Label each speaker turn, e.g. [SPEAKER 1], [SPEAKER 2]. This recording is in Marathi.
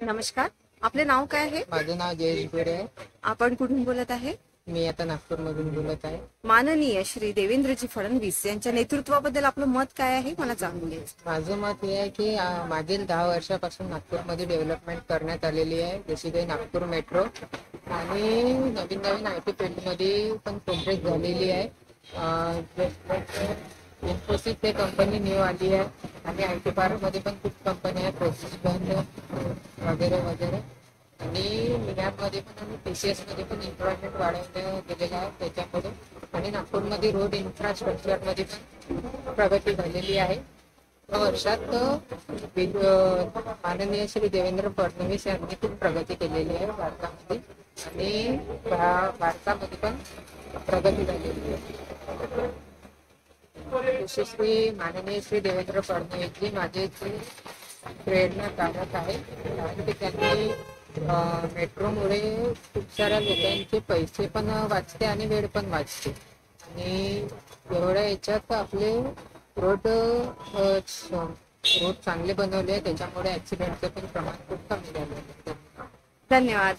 [SPEAKER 1] नमस्कार. आपले नाव काय आहे?
[SPEAKER 2] माझं नाव जयेश गोरे आहे.
[SPEAKER 1] आपण कुठून बोलत आहे?
[SPEAKER 2] मी आता नागपूरमधून बोलत आहे.
[SPEAKER 1] माननीय श्री देवेंद्रजी फडणवीस यांच्या नेतृत्वाबद्दल आपलं मत काय आहे मला जाणून घ्यायचं.
[SPEAKER 2] माझं मत हे आहे की मागील 10 वर्षापासून नागपूरमध्ये डेव्हलपमेंट करण्यात आलेली आहे, जशी काही नागपूर मेट्रो आणि नवीन नवीन IT फील्डमध्ये पण प्रोग्रेस झालेली आहे. इन्फोसिस हे कंपनी न्यू आली आहे आणि IT पार्कमध्ये पण खूप कंपनी आहे, प्रोसेस बंद वगैरे वगैरे. आणि पुण्यामध्ये पण आणि TCS मध्ये पण एम्प्लॉयमेंट वाढवलं गेलेलं आहे त्याच्यामध्ये. आणि नागपूरमध्ये रोड इन्फ्रास्ट्रक्चरमध्ये पण प्रगती झालेली आहे. या वर्षात माननीय श्री देवेंद्र फडणवीस यांनी खूप प्रगती केलेली आहे भारतामध्ये आणि भारतामध्ये पण प्रगती झालेली आहे. यशस्वी माननीय श्री देवेंद्र फडणवीसजी माझे प्रेरणादायक आहे, कारण की त्यांनी मेट्रोमुळे खूप साऱ्या लोकांचे पैसे पण वाचते आणि वेळ पण वाचते. आणि एवढ्या याच्यात आपले रोड चांगले बनवले, त्याच्यामुळे ऍक्सिडेंटचं पण प्रमाण खूप कमी झालं.
[SPEAKER 1] धन्यवाद.